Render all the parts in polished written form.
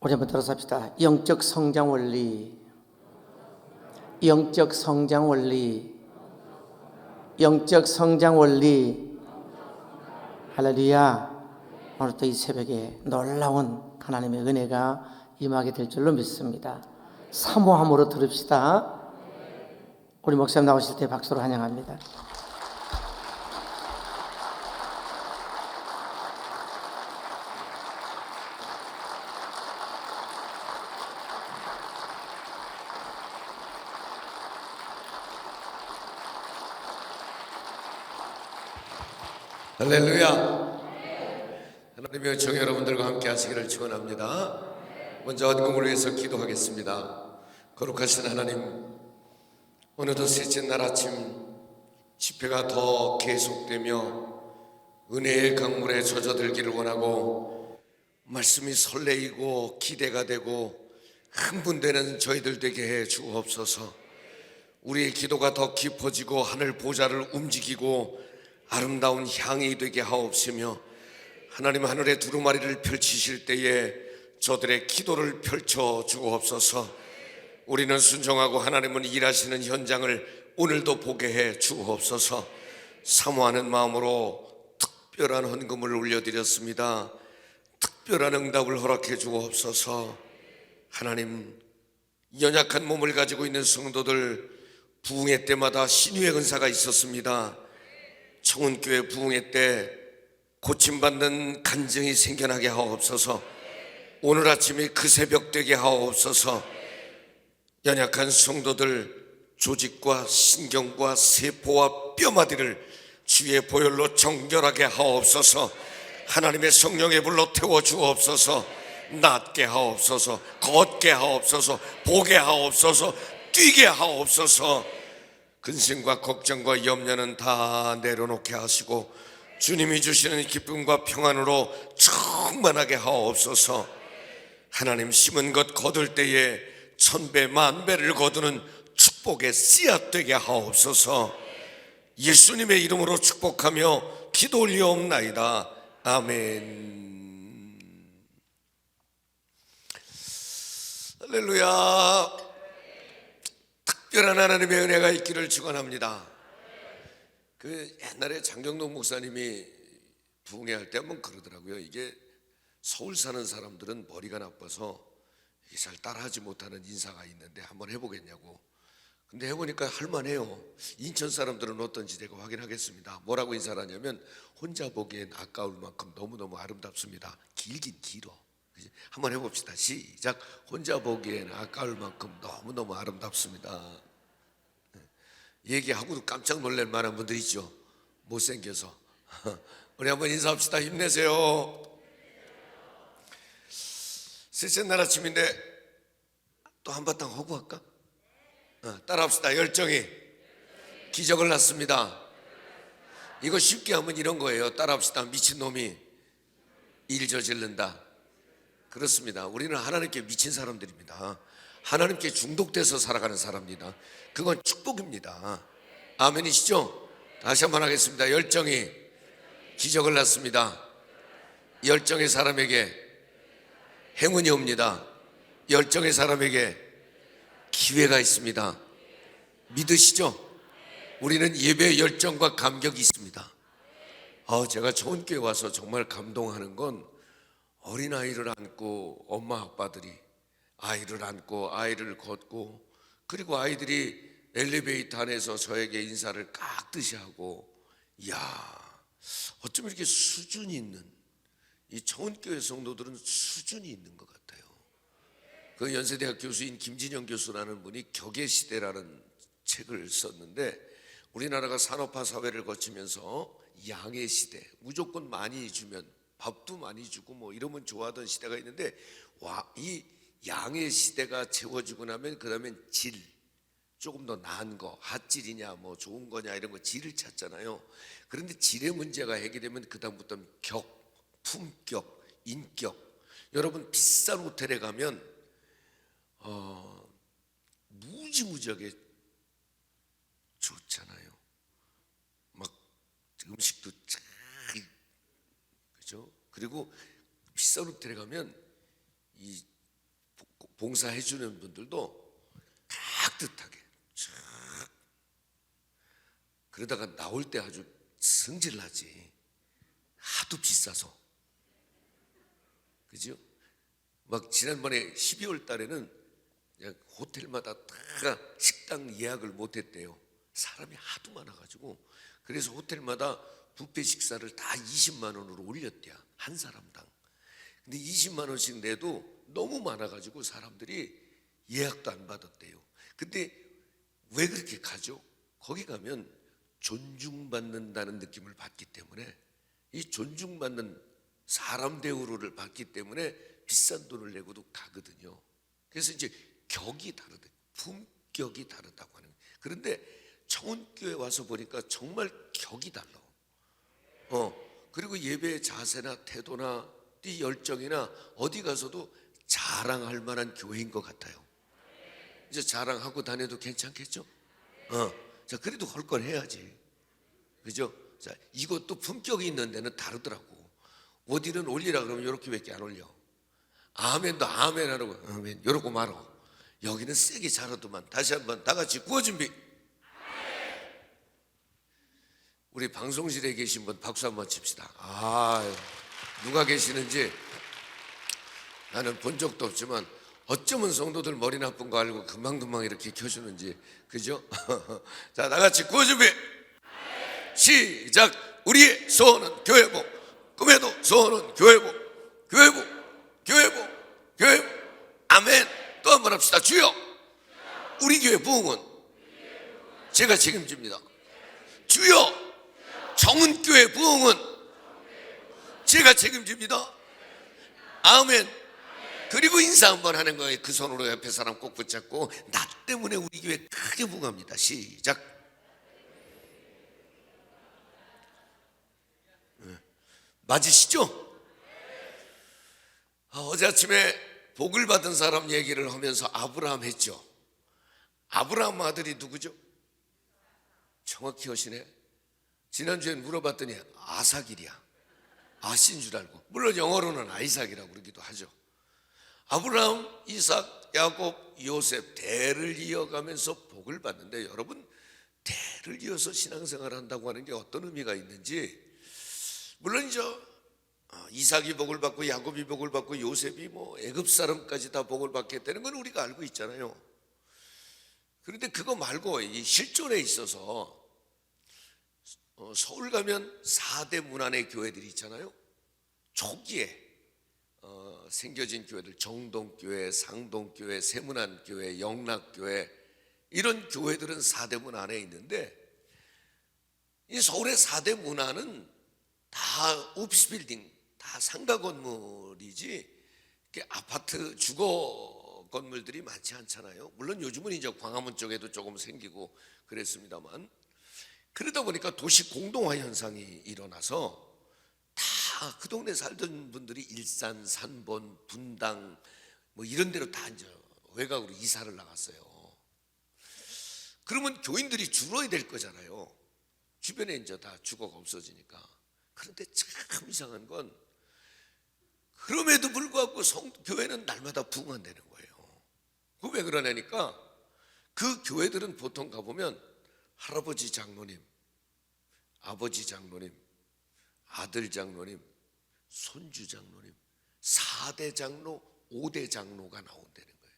우리 한번 들어서 합시다. 영적 성장 원리, 영적 성장 원리, 영적 성장 원리. 할렐루야. 오늘 또 이 새벽에 놀라운 하나님의 은혜가 임하게 될 줄로 믿습니다. 사모함으로 들읍시다. 우리 목사님 나오실 때 박수로 환영합니다. 할렐루야. 하나님의 종 여러분들과 함께 하시기를 축원합니다. 먼저 헌금을 위해서 기도하겠습니다. 거룩하신 하나님, 오늘도 셋째 날 아침 집회가 더 계속되며 은혜의 강물에 젖어들기를 원하고 말씀이 설레이고 기대가 되고 흥분되는 저희들 되게 해 주옵소서. 우리의 기도가 더 깊어지고 하늘 보좌를 움직이고 아름다운 향이 되게 하옵시며, 하나님 하늘의 두루마리를 펼치실 때에 저들의 기도를 펼쳐 주옵소서. 우리는 순종하고 하나님은 일하시는 현장을 오늘도 보게 해 주옵소서. 사모하는 마음으로 특별한 헌금을 올려드렸습니다. 특별한 응답을 허락해 주옵소서. 하나님, 연약한 몸을 가지고 있는 성도들 부흥회 때마다 신유의 은사가 있었습니다. 청운교회 부흥회 때 고침받는 간증이 생겨나게 하옵소서. 오늘 아침에 그 새벽 되게 하옵소서. 연약한 성도들 조직과 신경과 세포와 뼈마디를 주의 보혈로 정결하게 하옵소서. 하나님의 성령의 불로 태워 주옵소서. 낫게 하옵소서. 걷게 하옵소서. 보게 하옵소서. 뛰게 하옵소서. 근심과 걱정과 염려는 다 내려놓게 하시고 주님이 주시는 기쁨과 평안으로 충만하게 하옵소서. 하나님, 심은 것 거둘 때에 천배 만배를 거두는 축복의 씨앗 되게 하옵소서. 예수님의 이름으로 축복하며 기도 올리옵나이다. 아멘. 할렐루야. 특별한 하나님의 은혜가 있기를 축원합니다. 그 옛날에 장경동 목사님이 부흥회 할 때 한번 그러더라고요. 이게 서울 사는 사람들은 머리가 나빠서 이게 잘 따라하지 못하는 인사가 있는데 한번 해보겠냐고. 근데 해보니까 할만해요. 인천 사람들은 어떤지 제가 확인하겠습니다. 뭐라고 인사를 하냐면, 혼자 보기엔 아까울 만큼 너무너무 아름답습니다. 길긴 길어. 한번 해봅시다. 시작. 혼자 보기엔 아까울 만큼 너무너무 아름답습니다. 얘기하고도 깜짝 놀랄 만한 분들 있죠. 못생겨서. 우리 한번 인사합시다. 힘내세요. 셋째 날 아침인데 또 한바탕 하고 할까? 따라합시다. 열정이 기적을 낳습니다. 이거 쉽게 하면 이런 거예요. 따라합시다. 미친놈이 일 저지른다. 그렇습니다. 우리는 하나님께 미친 사람들입니다. 하나님께 중독돼서 살아가는 사람입니다. 그건 축복입니다. 아멘이시죠? 다시 한번 하겠습니다. 열정이 기적을 낳습니다. 열정의 사람에게 행운이 옵니다. 열정의 사람에게 기회가 있습니다. 믿으시죠? 우리는 예배의 열정과 감격이 있습니다. 제가 청운교회 와서 정말 감동하는 건, 어린아이를 안고 엄마 아빠들이 아이를 안고 아이를 걷고, 그리고 아이들이 엘리베이터 안에서 저에게 인사를 깍듯이 하고, 이야, 어쩜 이렇게 수준이 있는, 이 청운교회 성도들은 수준이 있는 것 같아요. 그 연세대학 교수인 김진영 교수라는 분이 격의시대라는 책을 썼는데, 우리나라가 산업화 사회를 거치면서 양의 시대, 무조건 많이 주면, 밥도 많이 주고 뭐 이러면 좋아하던 시대가 있는데, 이 양의 시대가 채워지고 나면 그 다음엔 질, 조금 더 나은 거, 핫질이냐 뭐 좋은 거냐 이런 거 질을 찾잖아요. 그런데 질의 문제가 해결되면 그 다음부터는 격, 품격, 인격. 여러분, 비싼 호텔에 가면 무지무지하게 좋잖아요. 막 음식도 잘, 그죠? 그리고 비싼 호텔에 가면 이 봉사해 주는 분들도 깍듯하게 쫙 그러다가 나올 때 아주 승질나지. 하도 비싸서. 그죠? 막 지난번에 12월 달에는 그냥 호텔마다 다 식당 예약을 못했대요. 사람이 하도 많아가지고. 그래서 호텔마다 뷔페 식사를 다 20만 원으로 올렸대요. 한 사람당. 근데 20만 원씩 내도 너무 많아가지고 사람들이 예약도 안 받았대요. 근데 왜 그렇게 가죠? 거기 가면 존중받는다는 느낌을 받기 때문에, 이 존중받는 사람 대우를 받기 때문에 비싼 돈을 내고도 가거든요. 그래서 이제 격이 다르다, 품격이 다르다고 하는 거예요. 그런데 청운교회 와서 보니까 정말 격이 달라. 그리고 예배의 자세나 태도나 이 열정이나 어디 가서도 자랑할 만한 교회인 것 같아요. 이제 자랑하고 다녀도 괜찮겠죠? 자, 그래도 할 건 해야지. 그죠? 자, 이것도 품격이 있는 데는 다르더라고. 어디는 올리라 그러면 이렇게밖에 안 올려. 아멘도 아멘 하라고, 아멘, 이러고 말어. 여기는 세게 잘하더만. 다시 한번 다 같이 구호 준비. 우리 방송실에 계신 분 박수 한번 칩시다. 누가 계시는지 나는 본 적도 없지만 어쩌면 성도들 머리 나쁜 거 알고 금방금방 이렇게 켜주는지. 그죠? 자, 다 같이 구호 준비. 시작. 우리의 소원은 교회복, 꿈에도 소원은 교회복, 교회복, 교회복, 교회복. 아멘. 또 한 번 합시다. 주여, 우리 교회 부흥은 제가 책임집니다. 주여, 청운교회 부흥은 제가 책임집니다. 아멘. 그리고 인사 한번 하는 거예요. 그 손으로 옆에 사람 꼭 붙잡고, 나 때문에 우리 교회 크게 부흥합니다. 시작. 맞으시죠? 어제 아침에 복을 받은 사람 얘기를 하면서 아브라함 했죠. 아브라함 아들이 누구죠? 정확히 하시네. 지난주에 물어봤더니 아삭이랴. 아신 줄 알고. 물론 영어로는 아이삭이라고 그러기도 하죠. 아브라함, 이삭, 야곱, 요셉 대를 이어가면서 복을 받는데, 여러분, 대를 이어서 신앙생활을 한다고 하는 게 어떤 의미가 있는지, 물론 이제 이삭이 복을 받고 야곱이 복을 받고 요셉이 뭐 애굽 사람까지 다 복을 받겠다는 건 우리가 알고 있잖아요. 그런데 그거 말고 이 실존에 있어서 서울 가면 4대 문안의 교회들이 있잖아요. 초기에 생겨진 교회들, 정동교회, 상동교회, 세문안교회, 영락교회, 이런 교회들은 4대 문안에 있는데, 이 서울의 4대 문안은 다 오피스 빌딩, 다 상가 건물이지 아파트 주거 건물들이 많지 않잖아요. 물론 요즘은 이제 광화문 쪽에도 조금 생기고 그랬습니다만, 그러다 보니까 도시 공동화 현상이 일어나서 다 그 동네 살던 분들이 일산, 산본, 분당 뭐 이런 데로 다 이제 외곽으로 이사를 나갔어요. 그러면 교인들이 줄어야 될 거잖아요. 주변에 이제 다 주거가 없어지니까. 그런데 참 이상한 건, 그럼에도 불구하고 교회는 날마다 부흥한다는 거예요. 그 왜 그러냐니까, 그 교회들은 보통 가보면 할아버지 장로님, 아버지 장로님, 아들 장로님, 손주 장로님, 4대 장로, 5대 장로가 나온다는 거예요.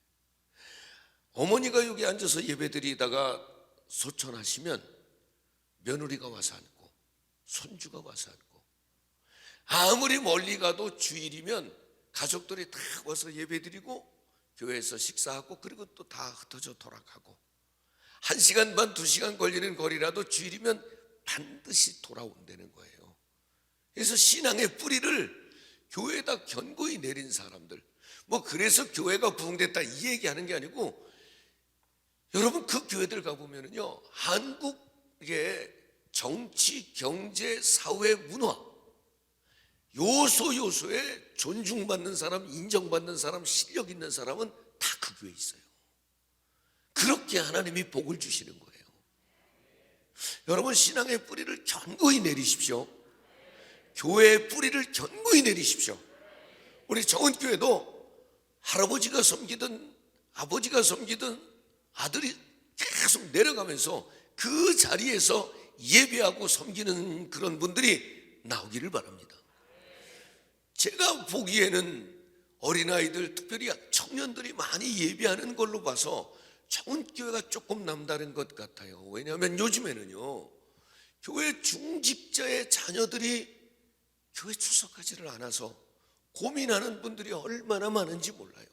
어머니가 여기 앉아서 예배드리다가 소천하시면 며느리가 와서 앉고, 손주가 와서 앉고, 아무리 멀리 가도 주일이면 가족들이 다 와서 예배드리고 교회에서 식사하고, 그리고 또 다 흩어져 돌아가고, 1시간 반 2시간 걸리는 거리라도 주일이면 반드시 돌아온다는 거예요. 그래서 신앙의 뿌리를 교회에다 견고히 내린 사람들, 뭐 그래서 교회가 부흥됐다 이 얘기하는 게 아니고, 여러분 그 교회들 가보면요, 한국의 정치, 경제, 사회, 문화 요소에 존중받는 사람, 인정받는 사람, 실력 있는 사람은 다 그 교회에 있어요. 그렇게 하나님이 복을 주시는 거예요. 여러분, 신앙의 뿌리를 견고히 내리십시오. 교회의 뿌리를 견고히 내리십시오. 우리 정은교회도 할아버지가 섬기든 아버지가 섬기든 아들이 계속 내려가면서 그 자리에서 예배하고 섬기는 그런 분들이 나오기를 바랍니다. 제가 보기에는 어린아이들, 특별히 청년들이 많이 예배하는 걸로 봐서 좋은 교회가 조금 남다른 것 같아요. 왜냐하면 요즘에는요, 교회 중직자의 자녀들이 교회 출석하지를 않아서 고민하는 분들이 얼마나 많은지 몰라요.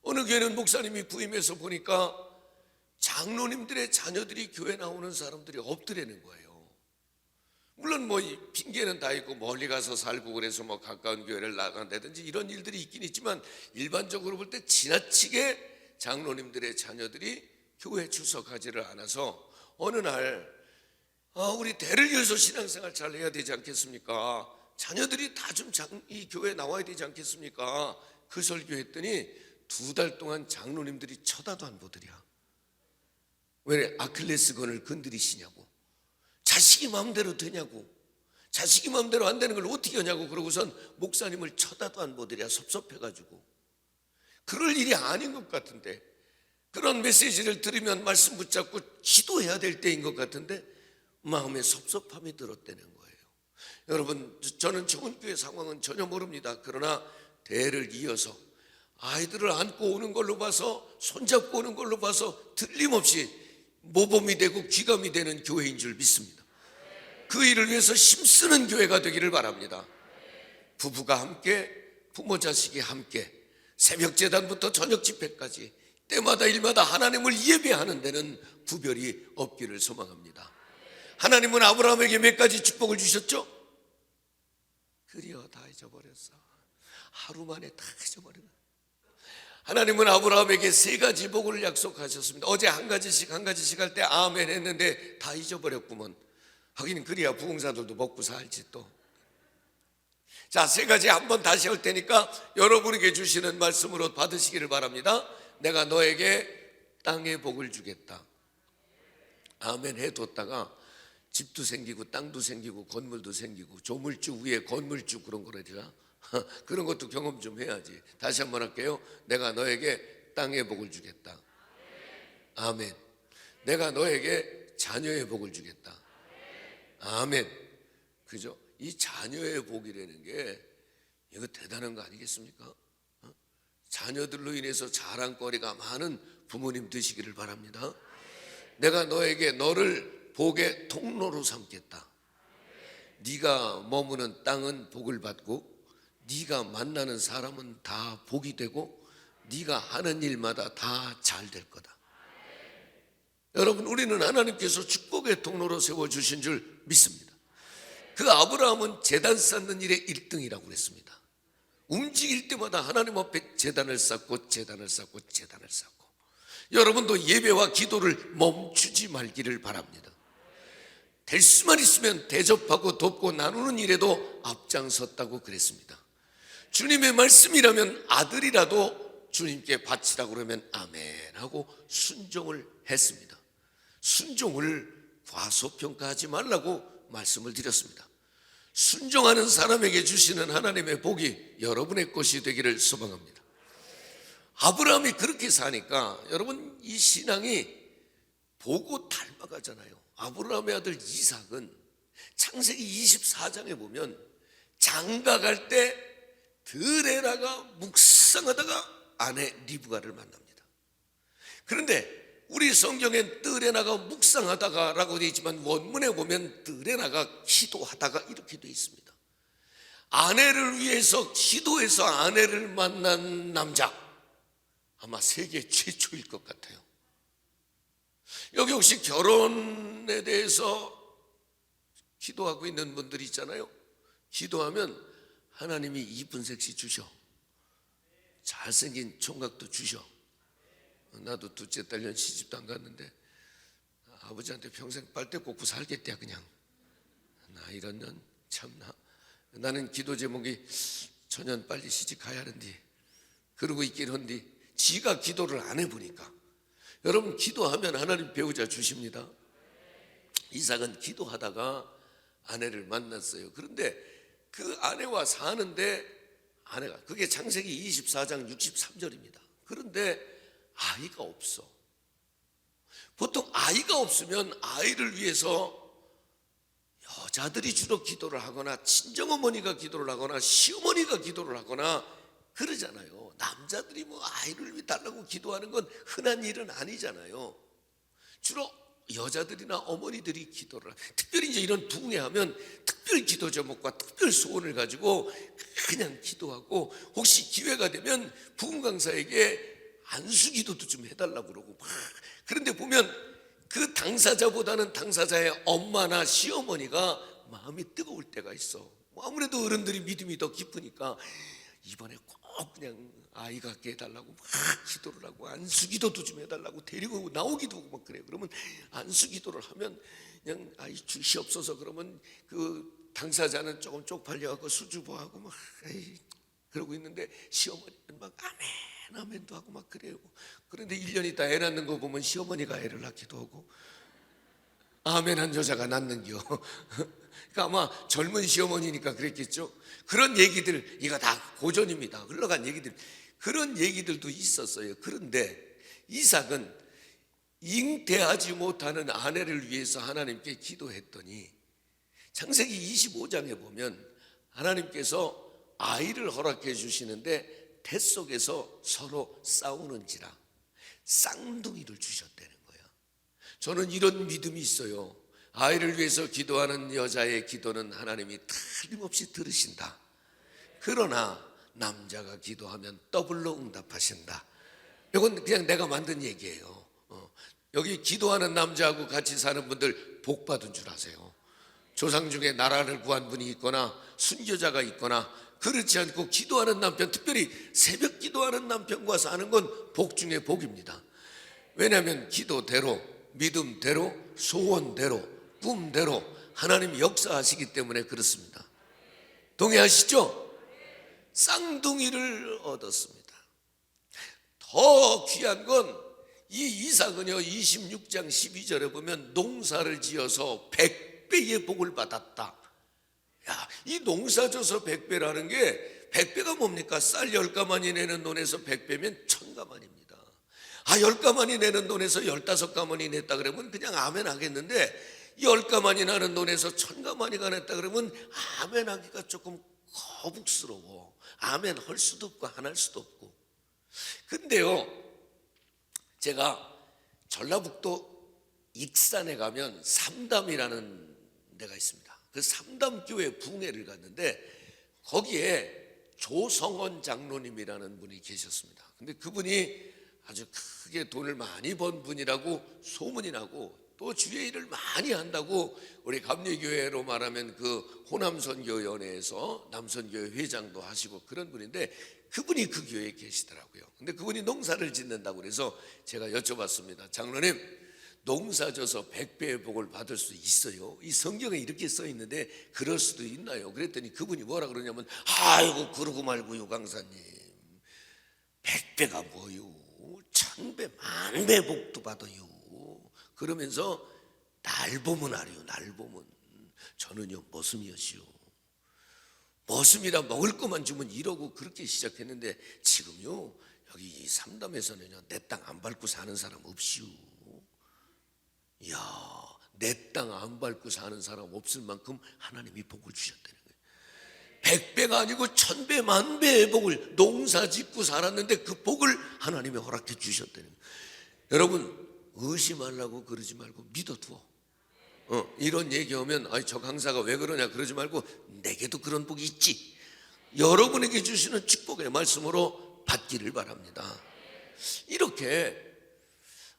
어느 교회는 목사님이 부임해서 보니까 장로님들의 자녀들이 교회 나오는 사람들이 없더라는 거예요. 물론 뭐 핑계는 다 있고 멀리 가서 살고 그래서 뭐 가까운 교회를 나간다든지 이런 일들이 있긴 있지만, 일반적으로 볼 때 지나치게 장로님들의 자녀들이 교회 출석하지를 않아서 어느 날 우리 대를 이어서 신앙생활 잘 해야 되지 않겠습니까? 자녀들이 다 좀 이 교회에 나와야 되지 않겠습니까? 그 설교했더니 2달 동안 장로님들이 쳐다도 안 보더랴. 왜 아킬레스건을 건드리시냐고, 자식이 마음대로 되냐고, 자식이 마음대로 안 되는 걸 어떻게 하냐고, 그러고선 목사님을 쳐다도 안 보더랴. 섭섭해가지고. 그럴 일이 아닌 것 같은데, 그런 메시지를 들으면 말씀 붙잡고 기도해야 될 때인 것 같은데 마음에 섭섭함이 들었다는 거예요. 여러분, 저는 정은교회 상황은 전혀 모릅니다. 그러나 대를 이어서 아이들을 안고 오는 걸로 봐서, 손잡고 오는 걸로 봐서 틀림없이 모범이 되고 귀감이 되는 교회인 줄 믿습니다. 그 일을 위해서 힘쓰는 교회가 되기를 바랍니다. 부부가 함께, 부모 자식이 함께, 새벽 제단부터 저녁 집회까지 때마다 일마다 하나님을 예배하는 데는 구별이 없기를 소망합니다. 하나님은 아브라함에게 몇 가지 축복을 주셨죠? 그리어 다 잊어버렸어. 하루 만에 다 잊어버린 거예요. 하나님은 아브라함에게 3가지 복을 약속하셨습니다. 어제 한 가지씩 할 때 아멘 했는데 다 잊어버렸구먼. 하긴 그래야 부흥사들도 먹고 살지 또. 자, 3가지 한번 다시 할 테니까 여러분에게 주시는 말씀으로 받으시기를 바랍니다. 내가 너에게 땅의 복을 주겠다. 아멘 해뒀다가 집도 생기고 땅도 생기고 건물도 생기고 조물주 위에 건물주 그런 거라잖아. 그런 것도 경험 좀 해야지. 다시 한번 할게요. 내가 너에게 땅의 복을 주겠다. 아멘. 내가 너에게 자녀의 복을 주겠다. 아멘. 그죠? 이 자녀의 복이라는 게 이거 대단한 거 아니겠습니까? 자녀들로 인해서 자랑거리가 많은 부모님 되시기를 바랍니다. 내가 너를 복의 통로로 삼겠다. 네가 머무는 땅은 복을 받고 네가 만나는 사람은 다 복이 되고 네가 하는 일마다 다 잘 될 거다. 여러분, 우리는 하나님께서 축복의 통로로 세워주신 줄 믿습니다. 그 아브라함은 제단 쌓는 일에 1등이라고 그랬습니다. 움직일 때마다 하나님 앞에 제단을 쌓고 여러분도 예배와 기도를 멈추지 말기를 바랍니다. 될 수만 있으면 대접하고 돕고 나누는 일에도 앞장섰다고 그랬습니다. 주님의 말씀이라면 아들이라도 주님께 바치라고 그러면 아멘 하고 순종을 했습니다. 순종을 과소평가하지 말라고 말씀을 드렸습니다. 순종하는 사람에게 주시는 하나님의 복이 여러분의 것이 되기를 소망합니다. 아브라함이 그렇게 사니까 여러분, 이 신앙이 보고 닮아가잖아요. 아브라함의 아들 이삭은 창세기 24장에 보면 장가갈 때 들에 나가 묵상하다가 아내 리브가를 만납니다. 그런데 우리 성경엔 뜰에 나가 묵상하다가 라고 되어 있지만 원문에 보면 뜰에 나가 기도하다가 이렇게 되어 있습니다. 아내를 위해서 기도해서 아내를 만난 남자, 아마 세계 최초일 것 같아요. 여기 혹시 결혼에 대해서 기도하고 있는 분들이 있잖아요. 기도하면 하나님이 이쁜 색시 주셔, 잘생긴 총각도 주셔. 나도 둘째 딸년 시집도 안 갔는데 아버지한테 평생 빨대 꽂고 살겠대야. 그냥 나 이런 년 참나. 나는 기도 제목이 저년 빨리 시집 가야 하는데 그러고 있긴 한데 지가 기도를 안 해보니까. 여러분, 기도하면 하나님 배우자 주십니다. 이삭은 기도하다가 아내를 만났어요. 그런데 그 아내와 사는데 아내가, 그게 창세기 24장 63절입니다. 그런데 아이가 없어. 보통 아이가 없으면 아이를 위해서 여자들이 주로 기도를 하거나 친정어머니가 기도를 하거나 시어머니가 기도를 하거나 그러잖아요. 남자들이 뭐 아이를 달라고 기도하는 건 흔한 일은 아니잖아요. 주로 여자들이나 어머니들이 기도를 특별히 이제 이런 부흥회하면 특별 기도 제목과 특별 소원을 가지고 그냥 기도하고, 혹시 기회가 되면 부흥 강사에게 안수 기도도 좀 해달라고 그러고 막. 그런데 보면 그 당사자보다는 당사자의 엄마나 시어머니가 마음이 뜨거울 때가 있어. 뭐 아무래도 어른들이 믿음이 더 깊으니까 이번에 꼭 그냥 아이 갖게 해달라고 막 기도를 하고, 안수 기도도 좀 해달라고 데리고 나오기도 하고 막 그래요. 그러면 안수 기도를 하면 그냥 아이 주시옵소서 그러면 그 당사자는 조금 쪽팔려갖고 수줍어하고 막 그러고 있는데 시어머니는 막 아멘 아멘도 하고 막 그래요. 그런데 1년 있다 애 낳는 거 보면 시어머니가 애를 낳기도 하고 아멘한 여자가 낳는겨. 그러니까 아마 젊은 시어머니니까 그랬겠죠. 그런 얘기들, 이거 다 고전입니다. 흘러간 얘기들, 그런 얘기들도 있었어요. 그런데 이삭은 잉태하지 못하는 아내를 위해서 하나님께 기도했더니 창세기 25장에 보면 하나님께서 아이를 허락해 주시는데 태 속에서 서로 싸우는지라 쌍둥이를 주셨다는 거야. 저는 이런 믿음이 있어요. 아이를 위해서 기도하는 여자의 기도는 하나님이 틀림없이 들으신다. 그러나 남자가 기도하면 더블로 응답하신다. 이건 그냥 내가 만든 얘기예요. 여기 기도하는 남자하고 같이 사는 분들 복 받은 줄 아세요. 조상 중에 나라를 구한 분이 있거나 순교자가 있거나, 그렇지 않고 기도하는 남편, 특별히 새벽 기도하는 남편과 사는 건 복 중에 복입니다. 왜냐하면 기도대로, 믿음대로, 소원대로, 꿈대로 하나님이 역사하시기 때문에 그렇습니다. 동의하시죠? 쌍둥이를 얻었습니다. 더 귀한 건 이 이삭은요 26장 12절에 보면 농사를 지어서 100배의 복을 받았다. 야, 이 농사져서 100배라는 게, 100배가 뭡니까? 쌀 10가마니 내는 돈에서 100배면 1000가마니입니다. 10가마니 내는 돈에서 15가마니 냈다 그러면 그냥 아멘 하겠는데, 10가마니 나는 돈에서 1000가마니가 냈다 그러면 아멘 하기가 조금 거북스러워. 아멘 할 수도 없고 안 할 수도 없고. 근데요, 제가 전라북도 익산에 가면 삼담이라는 데가 있습니다. 그 삼담교회 부흥회를 갔는데 거기에 조성원 장로님이라는 분이 계셨습니다. 근데 그분이 아주 크게 돈을 많이 번 분이라고 소문이 나고, 또 주의 일을 많이 한다고 우리 감리교회로 말하면 그 호남선교연회에서 남선교회 회장도 하시고 그런 분인데, 그분이 그 교회에 계시더라고요. 근데 그분이 농사를 짓는다고 그래서 제가 여쭤봤습니다. 장로님, 농사 져서 100배의 복을 받을 수 있어요? 이 성경에 이렇게 써 있는데 그럴 수도 있나요? 그랬더니 그분이 뭐라 그러냐면, 아이고 그러고 말고요 강사님, 100배가 뭐요? 1000배 만배 복도 받아요. 그러면서 날 보면 알아요. 날 보면 저는요 머슴이었시오. 머슴이라 먹을 것만 주면 이러고 그렇게 시작했는데, 지금요 여기 이 삼담에서는요 내 땅 안 밟고 사는 사람 없시오. 이야, 내 땅 안 밟고 사는 사람 없을 만큼 하나님이 복을 주셨다는 거예요. 100배가 아니고 1000배 만배의 복을, 농사 짓고 살았는데 그 복을 하나님이 허락해 주셨다는 거예요. 여러분 의심하려고 그러지 말고 믿어두어. 이런 얘기하면 저 강사가 왜 그러냐 그러지 말고, 내게도 그런 복이 있지. 여러분에게 주시는 축복의 말씀으로 받기를 바랍니다. 이렇게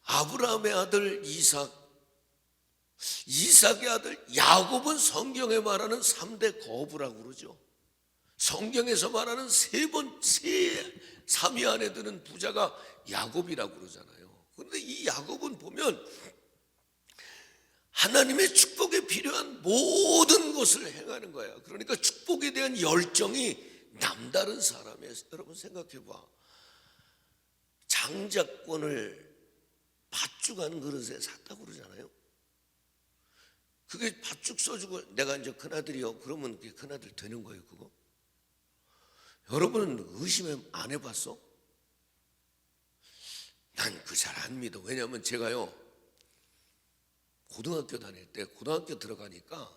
아브라함의 아들 이삭, 이삭의 아들 야곱은 성경에 말하는 3대 거부라고 그러죠. 성경에서 말하는 3위 안에 드는 부자가 야곱이라고 그러잖아요. 그런데 이 야곱은 보면 하나님의 축복에 필요한 모든 것을 행하는 거야. 그러니까 축복에 대한 열정이 남다른 사람이에요. 여러분 생각해 봐. 장자권을 팥죽 한 그릇에 샀다고 그러잖아요. 그게 팥죽 써주고 내가 이제 큰아들이요. 그러면 그게 큰아들 되는 거예요, 그거. 여러분은 의심 안 해봤어? 난 그 잘 안 믿어. 왜냐하면 제가요 고등학교 다닐 때 고등학교 들어가니까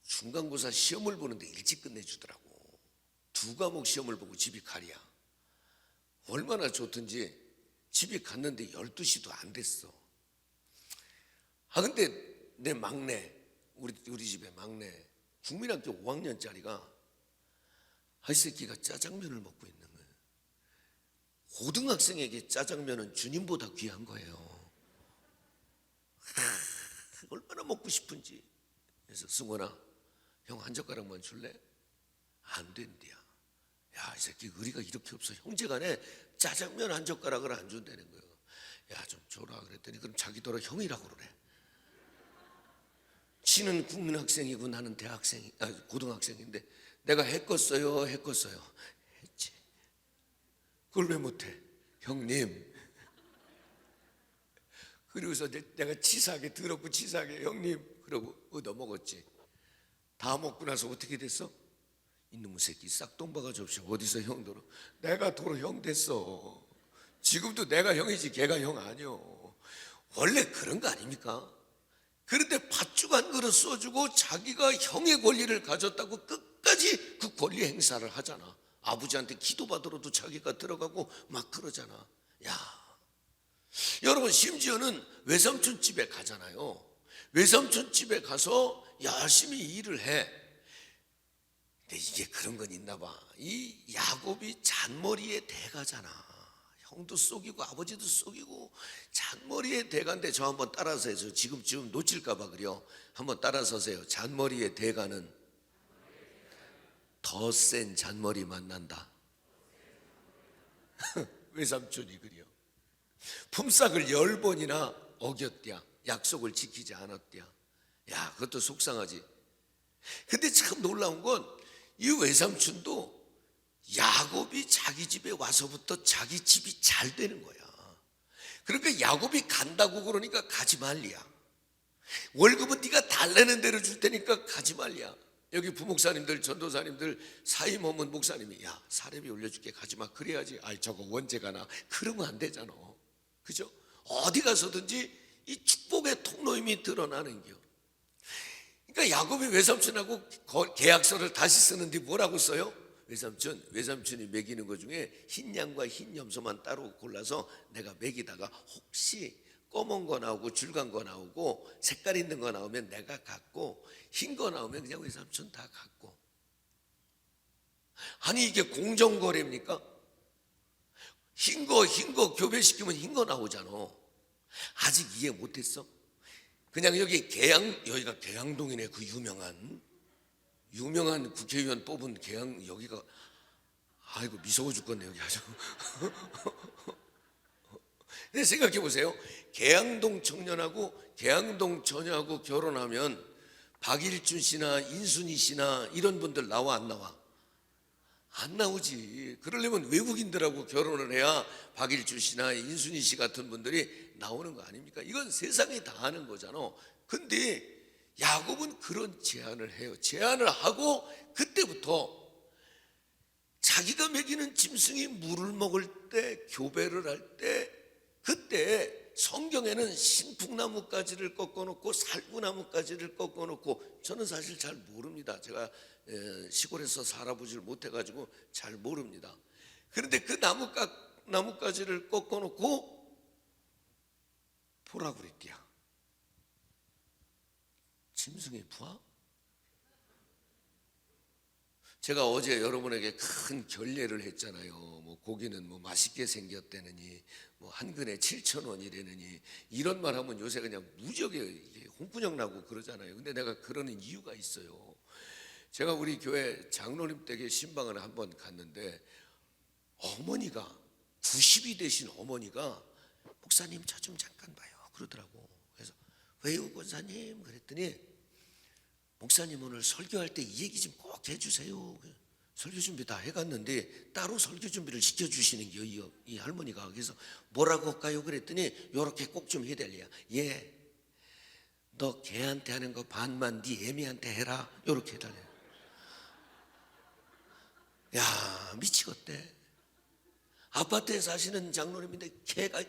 중간고사 시험을 보는데 일찍 끝내주더라고. 2과목 시험을 보고 집이 가랴. 얼마나 좋든지 집에 갔는데 12시도 안 됐어. 근데 내 막내, 우리 집의 막내 국민학교 5학년짜리가 이 새끼가 짜장면을 먹고 있는 거예요. 고등학생에게 짜장면은 주님보다 귀한 거예요. 얼마나 먹고 싶은지. 그래서 승원아, 형 한 젓가락만 줄래? 안 된대야. 야, 이 새끼 의리가 이렇게 없어. 형제간에 짜장면 한 젓가락을 안 준다는 거예요. 야, 좀 줘라 그랬더니 그럼 자기더러 형이라고 그래. 지는 국민학생이고 나는 고등학생인데 내가 했겠어요 했지. 그걸 왜 못해? 형님. 그리고서 내가 치사하게 더럽고 치사하게 형님 그러고 얻어먹었지. 다 먹고 나서 어떻게 됐어? 이놈의 새끼 싹동바가 접시 어디서 형 도로. 내가 도로 형 됐어. 지금도 내가 형이지 걔가 형 아니요. 원래 그런 거 아닙니까? 그런데 팥죽 한 그릇 써주고 자기가 형의 권리를 가졌다고 끝까지 그 권리 행사를 하잖아. 아버지한테 기도받으러도 자기가 들어가고 막 그러잖아. 야, 여러분 심지어는 외삼촌 집에 가잖아요. 외삼촌 집에 가서 열심히 일을 해. 근데 이게 그런 건 있나 봐. 이 야곱이 잔머리의 대가잖아. 형도 속이고 아버지도 속이고 잔머리의 대가인데 저 한번 따라서 해서 지금 놓칠까 봐 그래요. 한번 따라서세요. 잔머리의 대가는 더 센 잔머리 만난다. 외삼촌이 그래요. 품삯을 10번이나 어겼대야. 약속을 지키지 않았대야. 야, 그것도 속상하지. 근데 참 놀라운 건 이 외삼촌도 야곱이 자기 집에 와서부터 자기 집이 잘 되는 거야. 그러니까 야곱이 간다고 그러니까 가지 말리야. 월급은 네가 달라는 대로 줄 테니까 가지 말리야. 여기 부목사님들 전도사님들 사임 없는 목사님이 야 사례비 올려줄게 가지마 그래야지. 아이 저거 언제 가나. 그러면 안 되잖아. 그죠? 어디 가서든지 이 축복의 통로임이 드러나는 겨. 그러니까 야곱이 외삼촌하고 계약서를 다시 쓰는데 뭐라고 써요? 외삼촌이 먹이는 것 중에 흰 양과 흰 염소만 따로 골라서 내가 먹이다가 혹시 검은 거 나오고 줄간 거 나오고 색깔 있는 거 나오면 내가 갖고 흰 거 나오면 그냥 외삼촌 다 갖고. 아니 이게 공정거래입니까? 흰 거 교배시키면 흰 거 나오잖아. 아직 이해 못했어? 그냥 여기가 계양동이네. 그 유명한 국회의원 뽑은 여기가 아이고 미서워 죽겠네 여기 아주. 근데 생각해 보세요. 계양동 청년하고 계양동 처녀하고 결혼하면 박일준 씨나 인순이 씨나 이런 분들 나와 안 나와? 안 나오지. 그러려면 외국인들하고 결혼을 해야 박일준 씨나 인순이 씨 같은 분들이 나오는 거 아닙니까? 이건 세상이 다 하는 거잖아. 근데 야곱은 그런 제안을 해요. 제안을 하고 그때부터 자기가 먹이는 짐승이 물을 먹을 때 교배를 할 때 그때 성경에는 신풍나무가지를 꺾어놓고 살구나무가지를 꺾어놓고 저는 사실 잘 모릅니다. 제가 시골에서 살아보질 못해가지고 잘 모릅니다. 그런데 그 나무가지를 꺾어놓고 보라 그랬대야. 짐승의 부하? 제가 어제 여러분에게 큰 결례를 했잖아요. 뭐 고기는 뭐 맛있게 생겼다느니 뭐 한 근에 7,000원이라느니 이런 말 하면 요새 그냥 무지하게 홍군형 나고 그러잖아요. 근데 내가 그러는 이유가 있어요. 제가 우리 교회 장로님 댁에 신방을 한번 갔는데 어머니가 90이 되신 어머니가 목사님 저 좀 잠깐 봐요 그러더라고. 그래서 왜요 권사님 그랬더니 목사님 오늘 설교할 때 이 얘기 좀 꼭 해주세요. 설교 준비 다 해갔는데 따로 설교 준비를 시켜주시는 게요 이 할머니가. 그래서 뭐라고 할까요 그랬더니 요렇게 꼭 좀 해달래요. 예, 너 걔한테 하는 거 반만 네 애미한테 해라 요렇게 해달래요. 야, 미치겠대. 아파트에 사시는 장로님인데 개가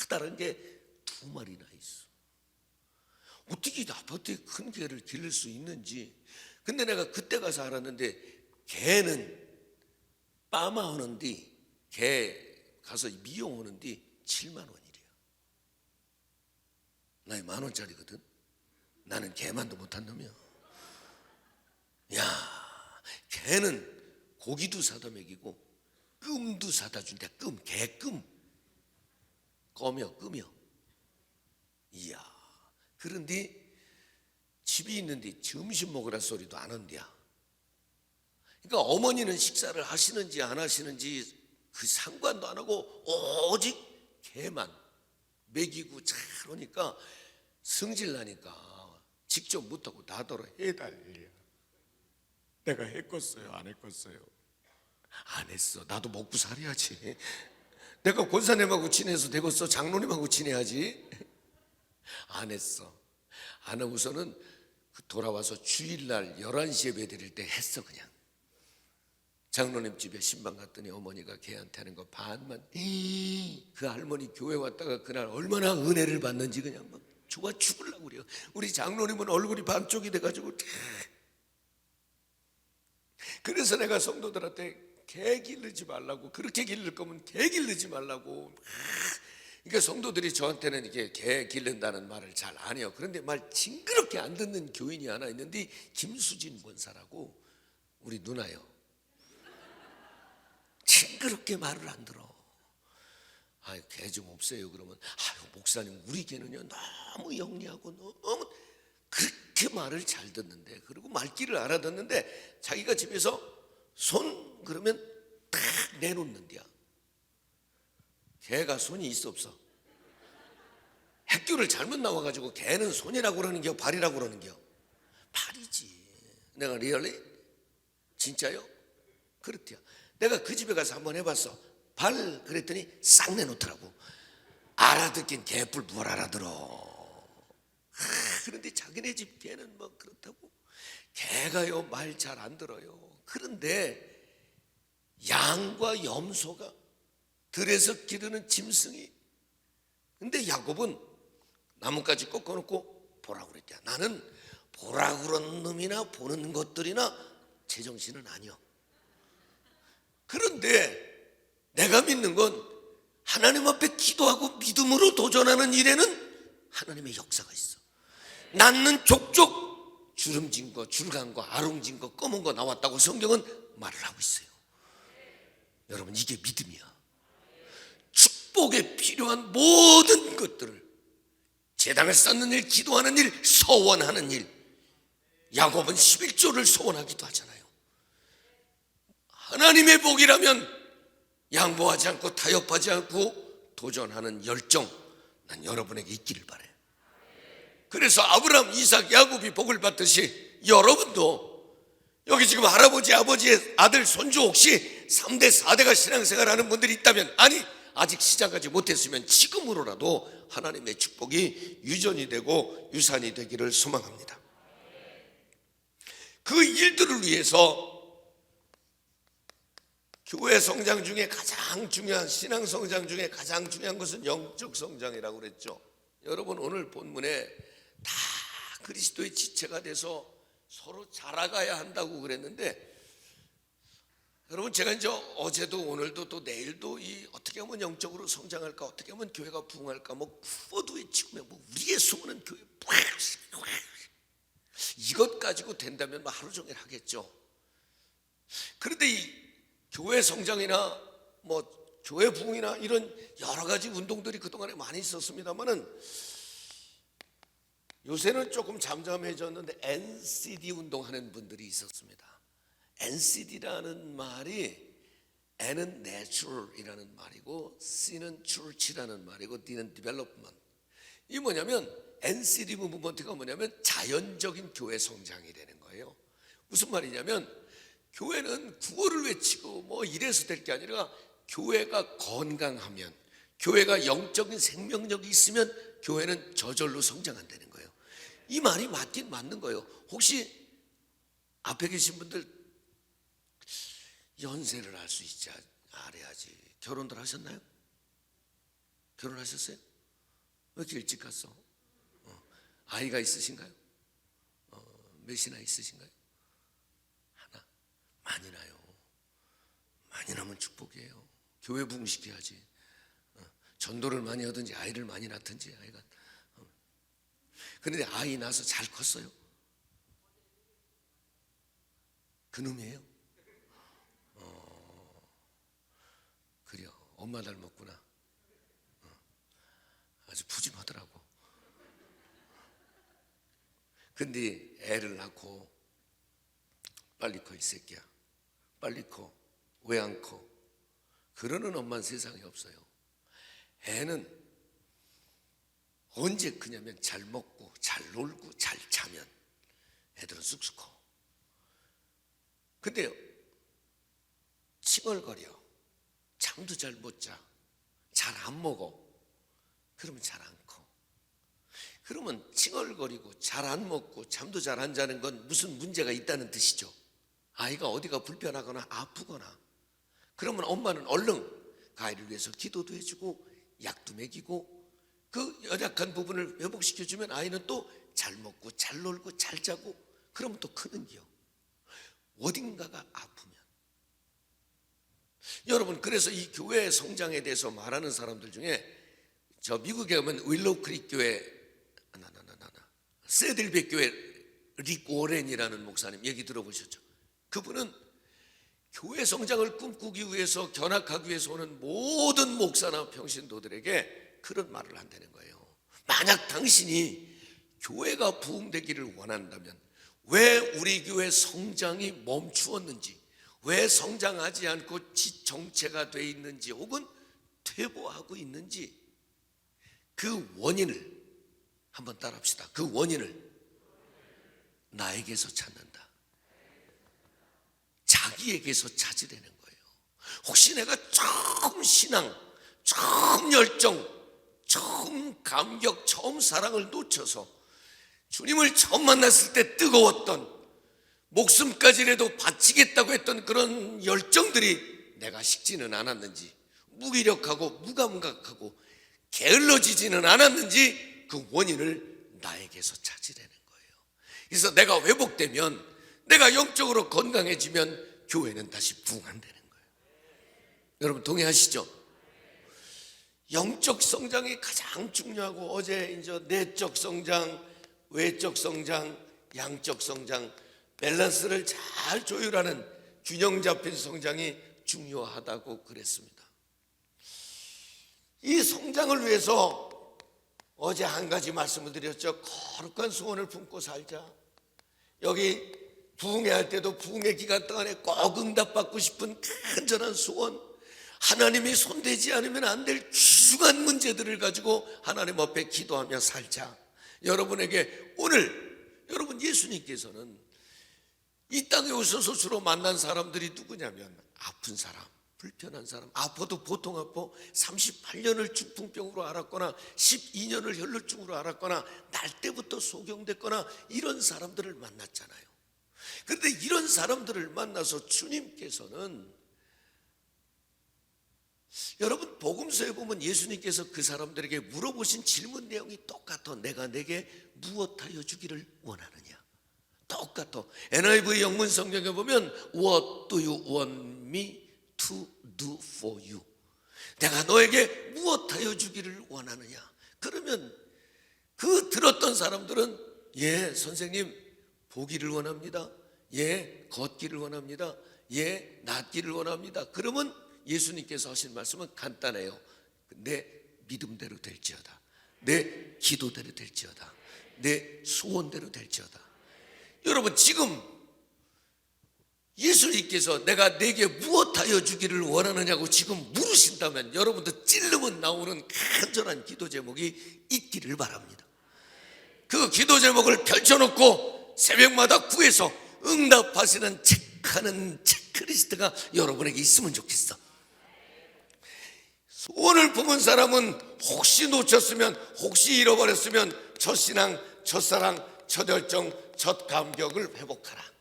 크다는 게 2마리나 있어. 어떻게 아파트에 큰 개를 기를 수 있는지. 근데 내가 그때 가서 알았는데 개는 빠마하는데 개 가서 미용하는데 7만 원이래요. 나이 10,000원짜리거든. 나는 개만도 못한 놈이야. 야, 개는 고기도 사다 먹이고 끔도 사다 준대. 개끔 끔이요. 이야. 그런데 집이 있는데 점심 먹으라 소리도 안 한대야. 그러니까 어머니는 식사를 하시는지 안 하시는지 그 상관도 안 하고 오직 개만 먹이고 잘 오니까 성질 나니까 직접 못하고 나더러 해달래. 내가 했겠어요, 안 했겠어요? 안 했어. 나도 먹고 살아야지. 내가 권사님하고 지내서 되겠어? 장로님하고 지내야지. 안 했어. 안 하고서는 돌아와서 주일날 11시 예배 드릴 때 했어. 그냥 장로님 집에 신방 갔더니 어머니가 걔한테 하는 거 반만. 그 할머니 교회 왔다가 그날 얼마나 은혜를 받는지 그냥 막 좋아 죽으려고 그래요. 우리 장로님은 얼굴이 반쪽이 돼가지고. 그래서 내가 성도들한테 개 기르지 말라고, 그렇게 기를 거면 개 기르지 말라고. 그러니까 성도들이 저한테는 이게 개 기른다는 말을 잘 안 해요. 그런데 말 징그럽게 안 듣는 교인이 하나 있는데 김수진 권사라고, 우리 누나요. 징그럽게 말을 안 들어. 아유, 개 좀 없애요. 그러면 아유, 목사님 우리 개는요 너무 영리하고 너무 그렇게 말을 잘 듣는데, 그리고 말귀를 알아듣는데 자기가 집에서 손 그러면 딱 내놓는데야. 개가 손이 있어 없어? 학교를 잘못 나와가지고 개는 손이라고 그러는겨 발이라고 그러는겨? 발이지. 내가 리얼리? 진짜요? 그렇대요. 내가 그 집에 가서 한번 해봤어. 발 그랬더니 싹 내놓더라고. 알아듣긴 개뿔 뭘 알아들어. 그런데 자기네 집 개는 뭐 그렇다고. 개가요 말 잘 안 들어요. 그런데 양과 염소가 들에서 기르는 짐승이. 근데 야곱은 나뭇가지 꺾어놓고 보라고 그랬대. 나는 보라 그런 놈이나 보는 것들이나 제정신은 아니요. 그런데 내가 믿는 건 하나님 앞에 기도하고 믿음으로 도전하는 일에는 하나님의 역사가 있어. 낳는 족족 주름진 거, 줄간 거, 아롱진 거, 검은 거 나왔다고 성경은 말을 하고 있어요. 여러분, 이게 믿음이야. 축복에 필요한 모든 것들을, 제단을 쌓는 일, 기도하는 일, 서원하는 일, 야곱은 11조를 서원하기도 하잖아요. 하나님의 복이라면 양보하지 않고 타협하지 않고 도전하는 열정, 난 여러분에게 있기를 바라요. 그래서 아브라함, 이삭, 야곱이 복을 받듯이 여러분도 여기 지금 할아버지, 아버지의 아들, 손주 혹시 3대, 4대가 신앙생활하는 분들이 있다면, 아니 아직 시작하지 못했으면 지금으로라도 하나님의 축복이 유전이 되고 유산이 되기를 소망합니다. 그 일들을 위해서 교회 성장 중에 가장 중요한, 신앙 성장 중에 가장 중요한 것은 영적 성장이라고 그랬죠. 여러분, 오늘 본문에 다 그리스도의 지체가 돼서 서로 자라가야 한다고 그랬는데, 여러분, 제가 이제 어제도 오늘도 또 내일도 이 어떻게 하면 영적으로 성장할까, 어떻게 하면 교회가 부흥할까, 뭐 구워도 외치고 뭐 우리의 소원은 교회 이것 가지고 된다면 뭐 하루 종일 하겠죠. 그런데 이 교회 성장이나 뭐 교회 부흥이나 이런 여러 가지 운동들이 그동안에 많이 있었습니다만은 요새는 조금 잠잠해졌는데 NCD 운동하는 분들이 있었습니다. NCD라는 말이, N은 natural이라는 말이고 C는 church라는 말이고 D는 development. 이 뭐냐면 NCD 무브먼트가 뭐냐면 자연적인 교회 성장이 되는 거예요. 무슨 말이냐면 교회는 구호를 외치고 뭐 이래서 될 게 아니라 교회가 건강하면, 교회가 영적인 생명력이 있으면 교회는 저절로 성장한다는 거예요. 이 말이 맞긴 맞는 거예요. 혹시 앞에 계신 분들 연세를 알 수 있지 알아야지. 결혼들 하셨나요? 결혼하셨어요? 왜 이렇게 일찍 갔어? 아이가 있으신가요? 몇이나 있으신가요? 하나. 많이 나요. 많이 나면 축복이에요. 교회 부흥시켜야지. 전도를 많이 하든지 아이를 많이 낳든지 아이가. 그런데 아이 낳아서 잘 컸어요? 그놈이에요? 그래요. 엄마 닮았구나. 아주 푸짐하더라고. 근데 애를 낳고 빨리 커 이 새끼야. 빨리 커. 왜 안 커? 그러는 엄마는 세상에 없어요. 애는 언제 크냐면 잘 먹고 잘 놀고 잘 자면 애들은 쑥쑥 커. 근데 칭얼거려. 잠도 잘 못 자. 잘 안 먹어. 그러면 잘 안 커. 그러면 칭얼거리고 잘 안 먹고 잠도 잘 안 자는 건 무슨 문제가 있다는 뜻이죠. 아이가 어디가 불편하거나 아프거나. 그러면 엄마는 얼른 그 아이를 위해서 기도도 해주고 약도 먹이고 그 연약한 부분을 회복시켜주면 아이는 또 잘 먹고 잘 놀고 잘 자고 그러면 또 크는 기요. 어딘가가 아프면. 여러분, 그래서 이 교회 성장에 대해서 말하는 사람들 중에 저 미국에 가면 윌로우 크릭 교회, 세들백 교회 릭 오렌이라는 목사님 얘기 들어보셨죠? 그분은 교회 성장을 꿈꾸기 위해서 견학하기 위해서 오는 모든 목사나 평신도들에게 그런 말을 한다는 거예요. 만약 당신이 교회가 부흥되기를 원한다면 왜 우리 교회 성장이 멈추었는지, 왜 성장하지 않고 지정체가 돼 있는지 혹은 퇴보하고 있는지 그 원인을 한번 따라합시다. 그 원인을 나에게서 찾는다. 자기에게서 찾으려는 거예요. 혹시 내가 처음 신앙, 처음 열정, 처음 감격, 처음 사랑을 놓쳐서 주님을 처음 만났을 때 뜨거웠던 목숨까지라도 바치겠다고 했던 그런 열정들이 내가 식지는 않았는지, 무기력하고 무감각하고 게을러지지는 않았는지 그 원인을 나에게서 찾으려는 거예요. 그래서 내가 회복되면, 내가 영적으로 건강해지면 교회는 다시 부흥한다는 거예요. 여러분 동의하시죠? 영적 성장이 가장 중요하고, 어제 이제 내적 성장, 외적 성장, 양적 성장, 밸런스를 잘 조율하는 균형 잡힌 성장이 중요하다고 그랬습니다. 이 성장을 위해서 어제 한 가지 말씀을 드렸죠. 거룩한 소원을 품고 살자. 여기 부흥회 할 때도 부흥회 기간 동안에 꼭 응답받고 싶은 간절한 소원, 하나님이 손대지 않으면 안 될 귀중한 문제들을 가지고 하나님 앞에 기도하며 살자. 여러분에게 오늘, 여러분 예수님께서는 이 땅에 오셔서 주로 만난 사람들이 누구냐면 아픈 사람, 불편한 사람, 아파도 보통 아파 38년을 중풍병으로 앓았거나 12년을 혈루증으로 앓았거나 날 때부터 소경됐거나 이런 사람들을 만났잖아요. 그런데 이런 사람들을 만나서 주님께서는, 여러분 복음서에 보면 예수님께서 그 사람들에게 물어보신 질문 내용이 똑같아. 내가 내게 무엇하여 주기를 원하느냐. 똑같아. NIV 영문 성경에 보면 What do you want me to do for you? 내가 너에게 무엇하여 주기를 원하느냐. 그러면 그 들었던 사람들은 예 선생님 보기를 원합니다. 예 걷기를 원합니다. 예 낫기를 원합니다. 그러면 예수님께서 하신 말씀은 간단해요. 내 믿음대로 될지어다. 내 기도대로 될지어다. 내 소원대로 될지어다. 여러분 지금 예수님께서 내가 내게 무엇하여 주기를 원하느냐고 지금 물으신다면 여러분도 찔르면 나오는 간절한 기도 제목이 있기를 바랍니다. 그 기도 제목을 펼쳐놓고 새벽마다 구해서 응답하시는 체크하는 체크리스트가 여러분에게 있으면 좋겠어. 소원을 품은 사람은 혹시 놓쳤으면, 혹시 잃어버렸으면 첫 신앙, 첫 사랑, 첫 열정, 첫 감격을 회복하라.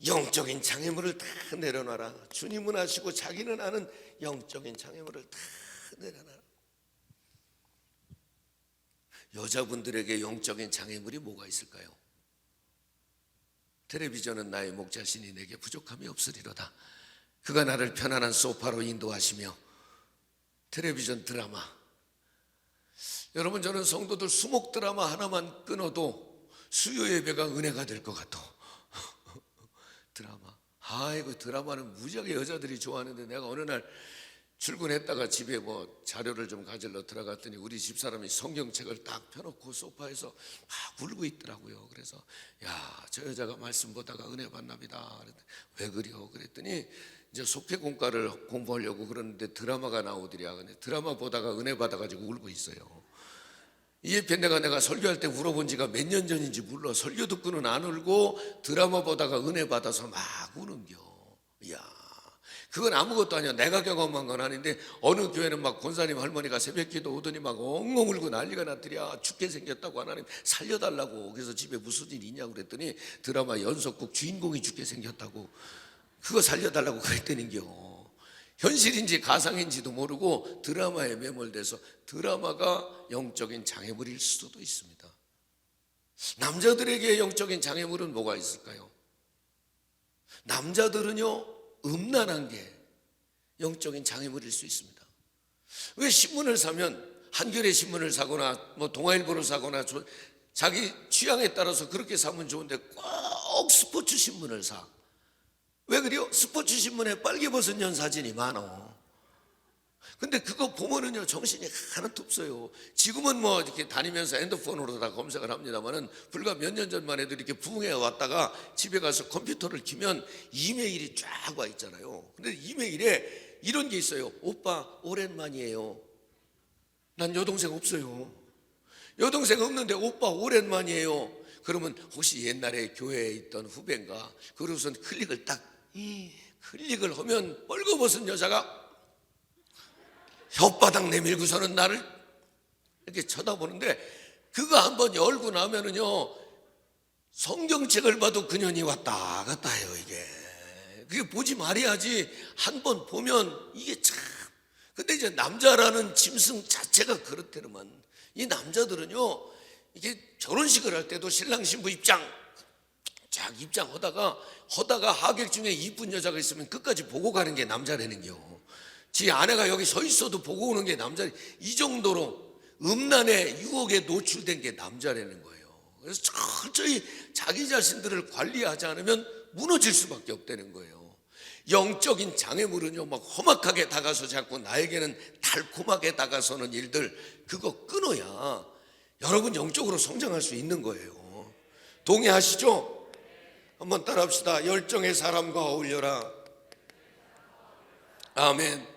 영적인 장애물을 다 내려놔라. 주님은 아시고 자기는 아는 영적인 장애물을 다 내려놔라. 여자분들에게 영적인 장애물이 뭐가 있을까요? 텔레비전은 나의 목 자신이 내게 부족함이 없으리로다. 그가 나를 편안한 소파로 인도하시며. 텔레비전 드라마. 여러분, 저는 성도들 수목 드라마 하나만 끊어도 수요 예배가 은혜가 될 것 같아. 드라마. 아이고, 드라마는 무지하게 여자들이 좋아하는데 내가 어느 날 출근했다가 집에 뭐 자료를 좀 가지러 들어갔더니 우리 집사람이 성경책을 딱 펴놓고 소파에서 막 울고 있더라고요. 그래서 야, 저 여자가 말씀 보다가 은혜 받납니다. 왜 그래요? 그랬더니 이제 속회공과를 공부하려고 그러는데 드라마가 나오더랴. 근데 드라마 보다가 은혜 받아가지고 울고 있어요. 이 옆에 내가 설교할 때 울어본 지가 몇 년 전인지 몰라. 설교 듣고는 안 울고 드라마 보다가 은혜 받아서 막 우는겨. 이야, 그건 아무것도 아니야. 내가 경험한 건 아닌데 어느 교회는 막 권사님 할머니가 새벽기도 오더니 막 엉엉 울고 난리가 났더랴. 죽게 생겼다고 하나님 살려달라고. 그래서 집에 무슨 일이 있냐고 그랬더니 드라마 연속극 주인공이 죽게 생겼다고. 그거 살려달라고 그랬더니겨. 현실인지 가상인지도 모르고 드라마에 매몰돼서 드라마가 영적인 장애물일 수도 있습니다. 남자들에게 영적인 장애물은 뭐가 있을까요? 남자들은요, 음란한 게 영적인 장애물일 수 있습니다. 왜 신문을 사면 한겨레 신문을 사거나 뭐 동아일보를 사거나 자기 취향에 따라서 그렇게 사면 좋은데 꼭 스포츠 신문을 사. 왜 그래요? 스포츠 신문에 빨개벗은 사진이 많어. 근데 그거 보면은요, 정신이 하나도 없어요. 지금은 뭐 이렇게 다니면서 핸드폰으로 다 검색을 합니다만은 불과 몇 년 전만 해도 이렇게 부흥회 왔다가 집에 가서 컴퓨터를 키면 이메일이 쫙 와 있잖아요. 근데 이메일에 이런 게 있어요. 오빠 오랜만이에요. 난 여동생 없어요. 여동생 없는데 오빠 오랜만이에요. 그러면 혹시 옛날에 교회에 있던 후배인가? 그러고선 클릭을 클릭을 하면 벌거벗은 여자가 혓바닥 내밀고서는 나를 이렇게 쳐다보는데, 그거 한번 열고 나면은요, 성경책을 봐도 그년이 왔다 갔다 해요. 그게 보지 말아야지. 한번 보면 이게 참. 근데 이제 남자라는 짐승 자체가 그렇다면, 이 남자들은요, 이게 결혼식을 할 때도 신랑 신부 입장하다가 하객 중에 이쁜 여자가 있으면 끝까지 보고 가는 게 남자라는겨. 지 아내가 여기 서 있어도 보고 오는 게 남자. 이 정도로 음란의 유혹에 노출된 게 남자라는 거예요. 그래서 철저히 자기 자신들을 관리하지 않으면 무너질 수밖에 없다는 거예요. 영적인 장애물은요, 막 험악하게 다가서 자꾸 나에게는 달콤하게 다가서는 일들, 그거 끊어야 여러분 영적으로 성장할 수 있는 거예요. 동의하시죠? 한번 따라합시다. 열정의 사람과 어울려라. 아멘.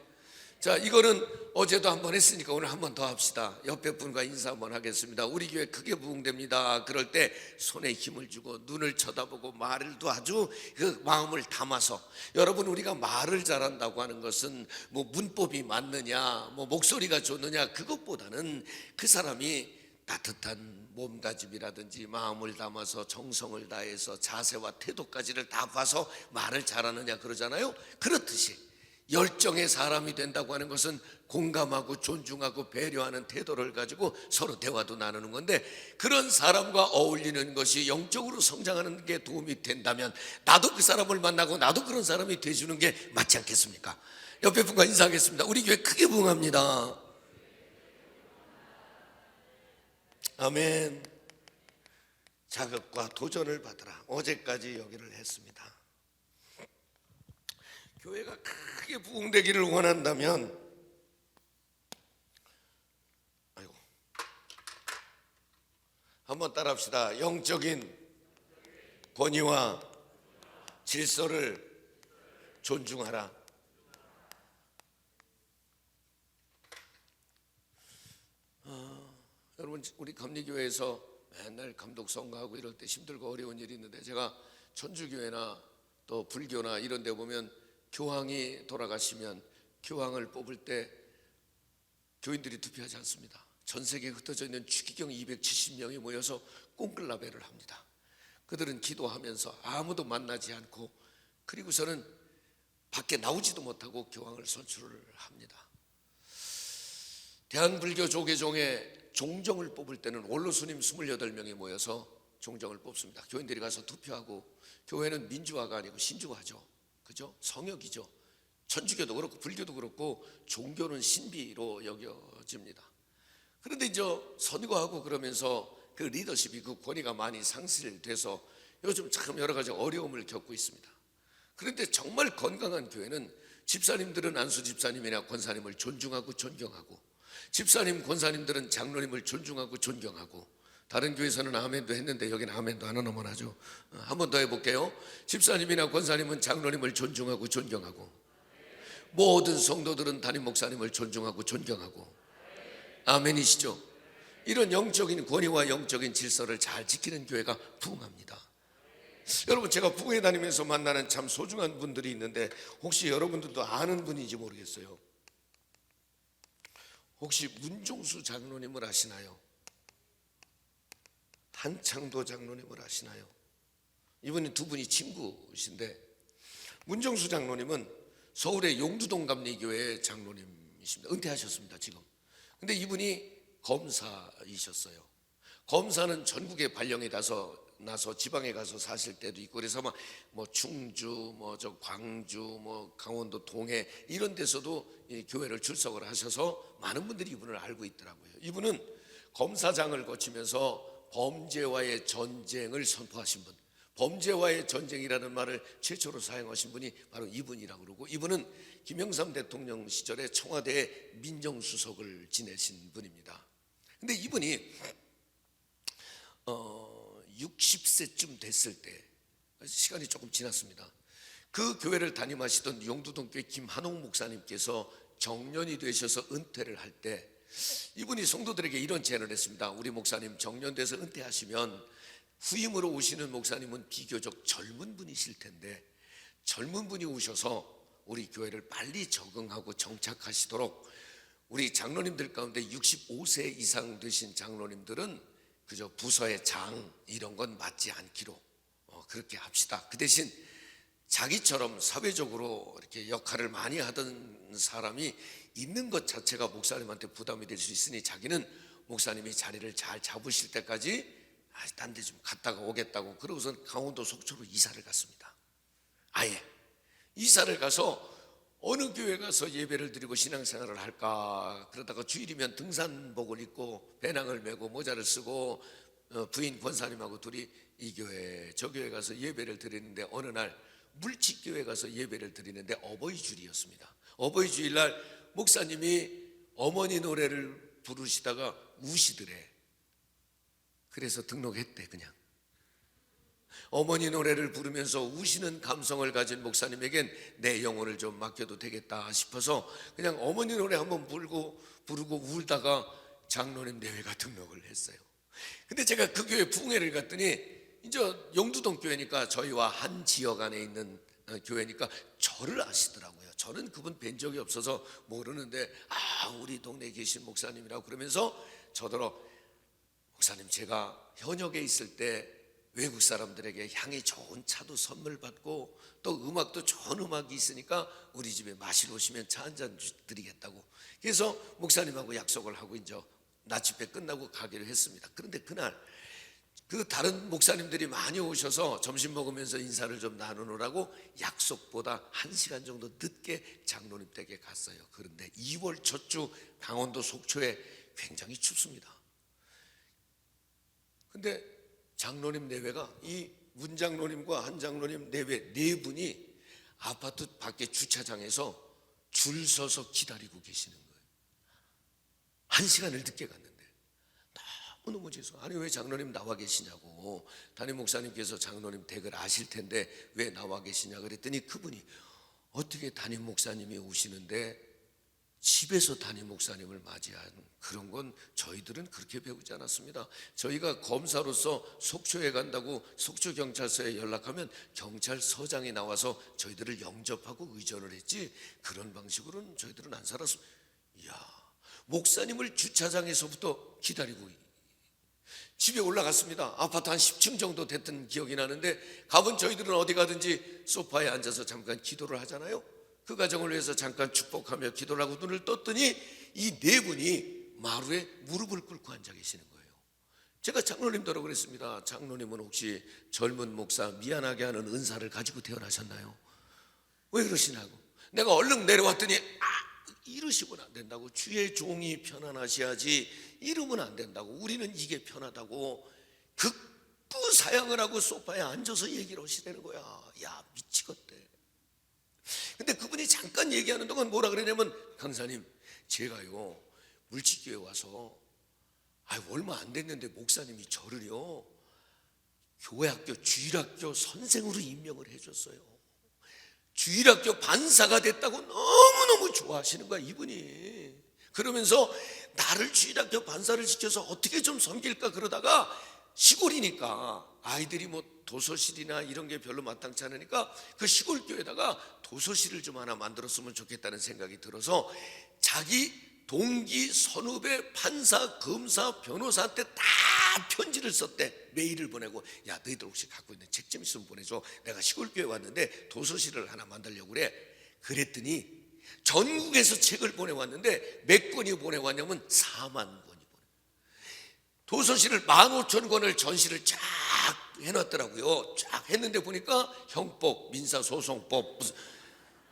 자, 이거는 어제도 한번 했으니까 오늘 한번 더 합시다. 옆에 분과 인사 한번 하겠습니다. 우리 교회 크게 부흥됩니다. 그럴 때 손에 힘을 주고 눈을 쳐다보고 말을도 아주 그 마음을 담아서. 여러분, 우리가 말을 잘한다고 하는 것은 뭐 문법이 맞느냐, 뭐 목소리가 좋느냐, 그것보다는 그 사람이 따뜻한 몸다짐이라든지 마음을 담아서 정성을 다해서 자세와 태도까지를 다 봐서 말을 잘하느냐 그러잖아요. 그렇듯이 열정의 사람이 된다고 하는 것은 공감하고 존중하고 배려하는 태도를 가지고 서로 대화도 나누는 건데, 그런 사람과 어울리는 것이 영적으로 성장하는 게 도움이 된다면 나도 그 사람을 만나고 나도 그런 사람이 돼주는 게 맞지 않겠습니까? 옆에 분과 인사하겠습니다. 우리 교회 크게 부흥합니다. 아멘. 자극과 도전을 받으라. 어제까지 여기를 했습니다. 교회가 크게 부흥되기를 원한다면, 한번 따라합시다. 영적인 권위와 질서를 존중하라. 여러분, 우리 감리교회에서 맨날 감독 선거하고 이럴 때 힘들고 어려운 일이 있는데, 제가 천주교회나 또 불교나 이런 데 보면 교황이 돌아가시면 교황을 뽑을 때 교인들이 투표하지 않습니다. 전 세계에 흩어져 있는 추기경 270명이 모여서 꽁클라베를 합니다. 그들은 기도하면서 아무도 만나지 않고 그리고서는 밖에 나오지도 못하고 교황을 선출을 합니다. 대한불교 조계종에 종정을 뽑을 때는 원로스님 28명이 모여서 종정을 뽑습니다. 교인들이 가서 투표하고, 교회는 민주화가 아니고 신주화죠. 그죠? 성역이죠. 천주교도 그렇고 불교도 그렇고 종교는 신비로 여겨집니다. 그런데 이제 선거하고 그러면서 그 리더십이, 그 권위가 많이 상실돼서 요즘 참 여러 가지 어려움을 겪고 있습니다. 그런데 정말 건강한 교회는 집사님들은 안수 집사님이나 권사님을 존중하고 존경하고, 집사님 권사님들은 장로님을 존중하고 존경하고, 다른 교회에서는 아멘도 했는데 여기는 아멘도 안 하면 하죠. 한 번 더 해볼게요. 집사님이나 권사님은 장로님을 존중하고 존경하고, 모든 성도들은 담임 목사님을 존중하고 존경하고. 아멘이시죠? 이런 영적인 권위와 영적인 질서를 잘 지키는 교회가 부흥합니다. 여러분, 제가 부흥회 다니면서 만나는 참 소중한 분들이 있는데 혹시 여러분들도 아는 분인지 모르겠어요. 혹시 문종수 장로님을 아시나요? 한창도 장로님을 아시나요? 이분이 두 분이 친구신데, 문종수 장로님은 서울의 용두동 감리교회 장로님이십니다. 은퇴하셨습니다 지금. 근데 이분이 검사이셨어요. 검사는 전국에 발령이 나서 지방에 가서 사실 때도 있고, 그래서 뭐 충주, 광주, 강원도 동해 이런 데서도 이 교회를 출석을 하셔서 많은 분들이 이분을 알고 있더라고요. 이분은 검사장을 거치면서 범죄와의 전쟁을 선포하신 분, 범죄와의 전쟁이라는 말을 최초로 사용하신 분이 바로 이분이라고 그러고, 이분은 김영삼 대통령 시절에 청와대의 민정수석을 지내신 분입니다. 근데 이분이 60세쯤 됐을 때, 시간이 조금 지났습니다. 그 교회를 담임하시던 용두동교회 김한옥 목사님께서 정년이 되셔서 은퇴를 할 때 이분이 성도들에게 이런 제안을 했습니다. 우리 목사님 정년돼서 은퇴하시면 후임으로 오시는 목사님은 비교적 젊은 분이실 텐데, 젊은 분이 오셔서 우리 교회를 빨리 적응하고 정착하시도록 우리 장로님들 가운데 65세 이상 되신 장로님들은 그저 부서의 장 이런 건 맡지 않기로 그렇게 합시다. 그 대신 자기처럼 사회적으로 이렇게 역할을 많이 하던 사람이 있는 것 자체가 목사님한테 부담이 될 수 있으니 자기는 목사님이 자리를 잘 잡으실 때까지 딴 데 좀 갔다가 오겠다고, 그러고선 강원도 속초로 이사를 갔습니다. 아예 이사를 가서 어느 교회 가서 예배를 드리고 신앙생활을 할까 그러다가 주일이면 등산복을 입고 배낭을 메고 모자를 쓰고 부인 권사님하고 둘이 이 교회 저 교회 가서 예배를 드리는데, 어느 날 물집교회 가서 예배를 드리는데 어버이 주일이었습니다. 어버이 주일날 목사님이 어머니 노래를 부르시다가 우시더래. 그래서 등록했대. 그냥 어머니 노래를 부르면서 우시는 감성을 가진 목사님에겐 내 영혼을 좀 맡겨도 되겠다 싶어서 그냥 어머니 노래 한번 부르고 울다가 장로님 대회가 등록을 했어요. 근데 제가 그 교회 부흥회를 갔더니 이제 용두동 교회니까 저희와 한 지역 안에 있는 교회니까 저를 아시더라고요. 저는 그분 뵌 적이 없어서 모르는데, 우리 동네에 계신 목사님이라고 그러면서 저더러 목사님, 제가 현역에 있을 때 외국 사람들에게 향이 좋은 차도 선물 받고 또 음악도 좋은 음악이 있으니까 우리 집에 마시러 오시면 차 한 잔 드리겠다고, 그래서 목사님하고 약속을 하고 이제 나집회 끝나고 가기로 했습니다. 그런데 그날 그 다른 목사님들이 많이 오셔서 점심 먹으면서 인사를 좀 나누느라고 약속보다 1시간 정도 늦게 장로님 댁에 갔어요. 그런데 2월 첫 주 강원도 속초에 굉장히 춥습니다. 근데 장로님 내외가, 이 문장로님과 한 장로님 내외 네 분이 아파트 밖에 주차장에서 줄 서서 기다리고 계시는 거예요. 1시간을 늦게 갔는데 너무 죄송해요. 아니 왜 장로님 나와 계시냐고, 담임 목사님께서 장로님 댁을 아실 텐데 왜 나와 계시냐 그랬더니 그분이 어떻게 담임 목사님이 오시는데 집에서 담임 목사님을 맞이하는 그런 건 저희들은 그렇게 배우지 않았습니다. 저희가 검사로서 속초에 간다고 속초경찰서에 연락하면 경찰서장이 나와서 저희들을 영접하고 의전을 했지, 그런 방식으로는 저희들은 안 살았습니다. 이야, 목사님을 주차장에서부터 기다리고, 집에 올라갔습니다. 아파트 한 10층 정도 됐던 기억이 나는데, 가본 저희들은 어디 가든지 소파에 앉아서 잠깐 기도를 하잖아요. 그 가정을 위해서 잠깐 축복하며 기도를 하고 눈을 떴더니 이 네 분이 마루에 무릎을 꿇고 앉아 계시는 거예요. 제가 장로님더라고 그랬습니다. 장로님은 혹시 젊은 목사 미안하게 하는 은사를 가지고 태어나셨나요? 왜 그러시냐고. 내가 얼른 내려왔더니 이러시면 안 된다고. 주의 종이 편안하셔야지 이러면 안 된다고. 우리는 이게 편하다고. 극구 사양을 하고 소파에 앉아서 얘기를 하시라는 거야. 야, 미치겠대. 근데 그분이 잠깐 얘기하는 동안 뭐라 그러냐면, 강사님, 제가요 물치교회 와서 얼마 안 됐는데 목사님이 저를요 교회학교 주일학교 선생으로 임명을 해줬어요. 주일학교 반사가 됐다고 너무너무 좋아하시는 거야, 이분이. 그러면서 나를 주일학교 반사를 시켜서 어떻게 좀 섬길까 그러다가, 시골이니까 아이들이 뭐 도서실이나 이런 게 별로 마땅치 않으니까 그 시골 교회에다가 도서실을 좀 하나 만들었으면 좋겠다는 생각이 들어서 자기 동기, 선후배, 판사, 검사, 변호사한테 다 편지를 썼대. 메일을 보내고, 야, 너희들 혹시 갖고 있는 책 좀 있으면 보내줘. 내가 시골교회 왔는데 도서실을 하나 만들려고 그래. 그랬더니 전국에서 책을 보내왔는데 몇 권이 보내왔냐면 4만 권이 도서실을 15,000권을 전시를 쫙 해놨더라고요. 쫙 했는데 보니까 형법, 민사소송법, 무슨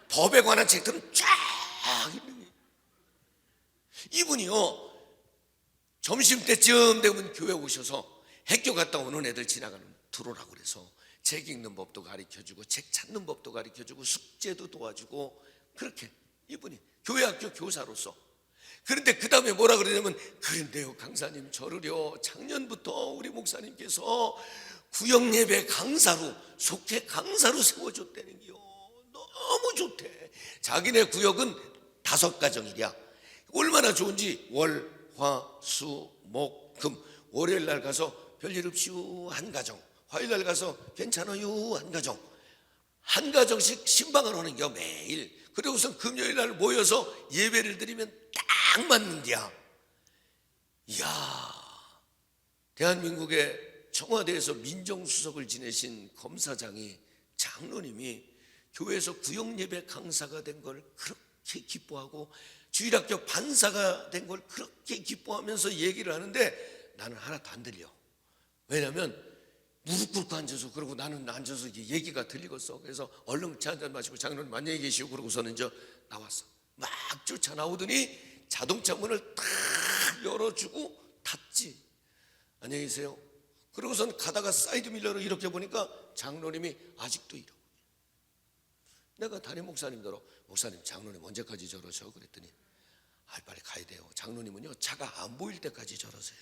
법에 관한 책들은 쫙 있는 거예요. 이분이요 점심때쯤 되면 교회 오셔서 학교 갔다 오는 애들 지나가는 들어오라고 그래서 책 읽는 법도 가르쳐주고 책 찾는 법도 가르쳐주고 숙제도 도와주고, 그렇게 이분이 교회학교 교사로서. 그런데 그 다음에 뭐라 그러냐면, 그런데요 강사님, 저를요 작년부터 우리 목사님께서 구역예배 강사로, 속회 강사로 세워줬다는 게요 너무 좋대. 자기네 구역은 5가정이랴. 얼마나 좋은지 월, 화, 수, 목, 금, 월요일 날 가서 별일 없이요 한 가정, 화요일 날 가서 괜찮아요 한 가정, 한 가정씩 신방을 하는 겨 매일. 그리고선 금요일 날 모여서 예배를 드리면 딱 맞는디야. 이야, 대한민국의 청와대에서 민정수석을 지내신 검사장이, 장로님이 교회에서 구역예배 강사가 된 걸 그렇게 기뻐하고 주일학교 반사가 된 걸 그렇게 기뻐하면서 얘기를 하는데, 나는 하나도 안 들려. 왜냐하면 무릎 꿇고 앉아서, 그러고 나는 앉아서 얘기가 들리겠어. 그래서 얼른 차 한잔 마시고 장로님 안녕히 계시고 그러고서는 이제 나왔어. 막 쫓아 나오더니 자동차 문을 탁 열어주고 탔지. 안녕히 계세요. 그러고선 가다가 사이드 밀러로 이렇게 보니까 장로님이 아직도 이러고. 내가 담임 목사님더러, 목사님 장로님 언제까지 저러셔? 그랬더니, 빨리 가야 돼요. 장로님은요 차가 안 보일 때까지 저러세요.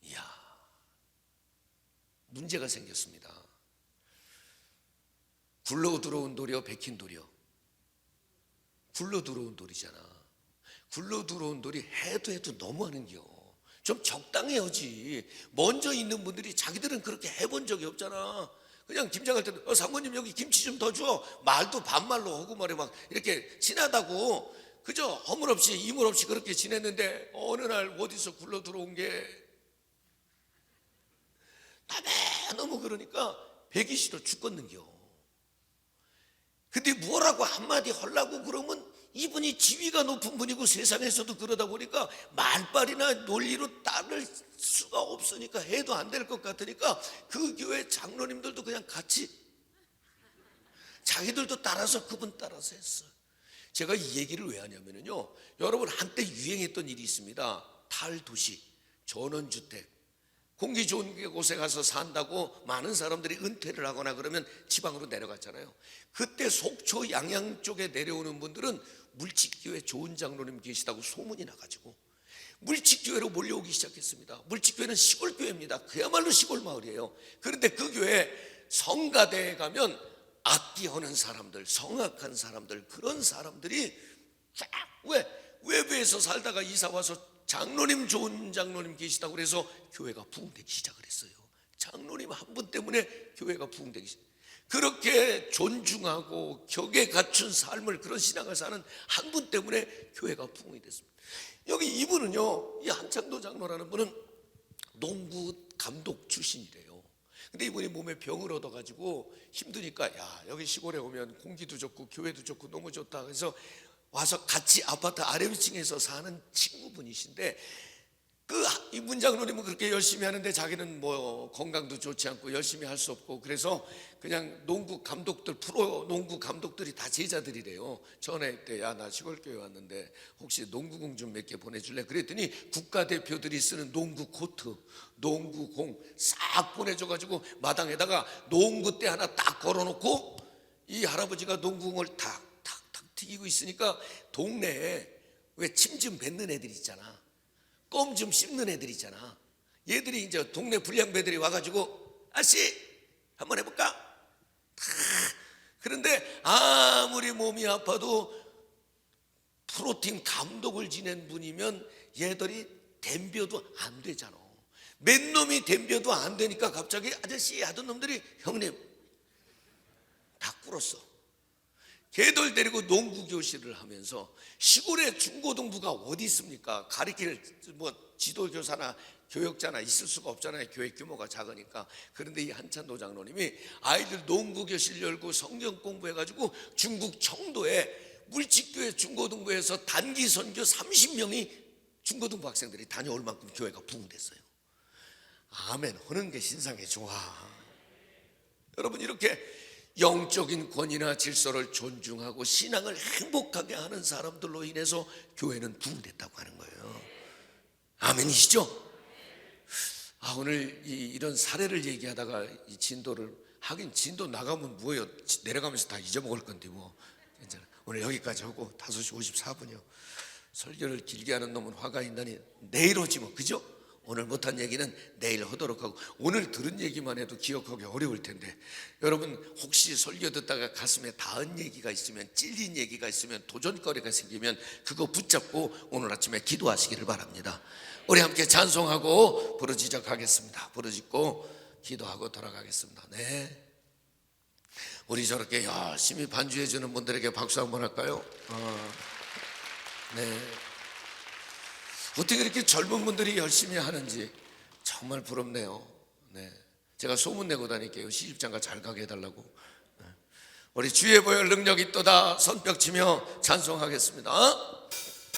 이야, 문제가 생겼습니다. 굴러 들어온 돌이요 백힌 돌이요. 굴러 들어온 돌이잖아. 굴러 들어온 돌이 해도 너무하는겨. 좀 적당히 하지. 먼저 있는 분들이 자기들은 그렇게 해본 적이 없잖아. 그냥 김장할 때도 사모님 여기 김치 좀 더 줘. 말도 반말로 하고 말해 막 이렇게 친하다고 그저 허물없이 이물없이 그렇게 지냈는데, 어느 날 어디서 굴러 들어온 게 너무 그러니까 배기 싫어 죽겠는겨. 근데 뭐라고 한마디 하려고 그러면 이분이 지위가 높은 분이고 세상에서도 그러다 보니까 말빨이나 논리로 따를 수가 없으니까 해도 안 될 것 같으니까 그 교회 장로님들도 그냥 같이 자기들도 따라서 그분 따라서 했어요. 제가 이 얘기를 왜 하냐면요, 여러분 한때 유행했던 일이 있습니다. 탈도시, 전원주택, 공기 좋은 곳에 가서 산다고 많은 사람들이 은퇴를 하거나 그러면 지방으로 내려갔잖아요. 그때 속초 양양 쪽에 내려오는 분들은 물직교회 좋은 장로님 계시다고 소문이 나가지고 물직교회로 몰려오기 시작했습니다. 물직교회는 시골교회입니다. 그야말로 시골 마을이에요. 그런데 그 교회 성가대에 가면 악기하는 사람들, 성악한 사람들, 그런 사람들이 쫙, 왜 외부에서 살다가 이사와서 장로님 좋은 장로님 계시다고 그래서 교회가 부흥되기 시작을 했어요. 장로님 한 분 때문에 교회가 부흥되기 시작. 그렇게 존중하고 격에 갖춘 삶을, 그런 신앙을 사는 한 분 때문에 교회가 부흥이 됐습니다. 여기 이분은요, 이 한창도 장로라는 분은 농구 감독 출신이래요. 근데 이분이 몸에 병을 얻어가지고 힘드니까, 야, 여기 시골에 오면 공기도 좋고 교회도 좋고 너무 좋다. 그래서 와서 같이 아파트 아래 위층에서 사는 친구분이신데, 이 문장로님은 그렇게 열심히 하는데 자기는 뭐 건강도 좋지 않고 열심히 할 수 없고, 그래서 그냥 농구 감독들, 프로 농구 감독들이 다 제자들이래요. 전에 때, 야, 나 시골교회 왔는데 혹시 농구공 좀 몇 개 보내줄래? 그랬더니 국가대표들이 쓰는 농구 코트, 농구공 싹 보내줘가지고 마당에다가 농구대 하나 딱 걸어놓고 이 할아버지가 농구공을 탁탁탁 튀기고 있으니까, 동네에 왜 침 좀 뱉는 애들 있잖아, 껌 좀 씹는 애들 있잖아, 얘들이 이제 동네 불량배들이 와가지고, 아씨 한번 해볼까? 그런데 아무리 몸이 아파도 프로팀 감독을 지낸 분이면 얘들이 덤벼도 안 되잖아. 맨 놈이 덤벼도 안 되니까 갑자기 아저씨 하던 놈들이, 형님 다 꿇었어. 걔들 데리고 농구 교실을 하면서, 시골에 중고등부가 어디 있습니까? 가르칠 뭐 지도교사나 교역자나 있을 수가 없잖아요. 교회 규모가 작으니까. 그런데 이 한찬도 장로님이 아이들 농구 교실 열고 성경 공부해가지고 중국 청도에 물직교회 중고등부에서 단기 선교 30명이 중고등부 학생들이 다녀올 만큼 교회가 부흥됐어요. 아멘 하는 게 신상의 좋아. 여러분, 이렇게 영적인 권위나 질서를 존중하고 신앙을 행복하게 하는 사람들로 인해서 교회는 부흥됐다고 하는 거예요. 아멘이시죠? 오늘 이런 사례를 얘기하다가 이 진도를, 하긴 진도 나가면 뭐예요? 내려가면서 다 잊어먹을 건데 뭐. 괜찮아. 오늘 여기까지 하고 5시 54분이요. 설교를 길게 하는 놈은 화가 있다니 내일 오지 뭐, 그죠? 오늘 못한 얘기는 내일 하도록 하고, 오늘 들은 얘기만 해도 기억하기 어려울 텐데, 여러분 혹시 설교 듣다가 가슴에 닿은 얘기가 있으면, 찔린 얘기가 있으면, 도전거리가 생기면 그거 붙잡고 오늘 아침에 기도하시기를 바랍니다. 우리 함께 찬송하고 부르짖어가겠습니다. 부르짖고 기도하고 돌아가겠습니다. 네, 우리 저렇게 열심히 반주해 주는 분들에게 박수 한번 할까요? 네, 어떻게 이렇게 젊은 분들이 열심히 하는지 정말 부럽네요. 네, 제가 소문내고 다닐게요. 시집장가 잘 가게 해달라고. 네. 우리 주의 보혈 능력이 있도다 손뼉치며 찬송하겠습니다.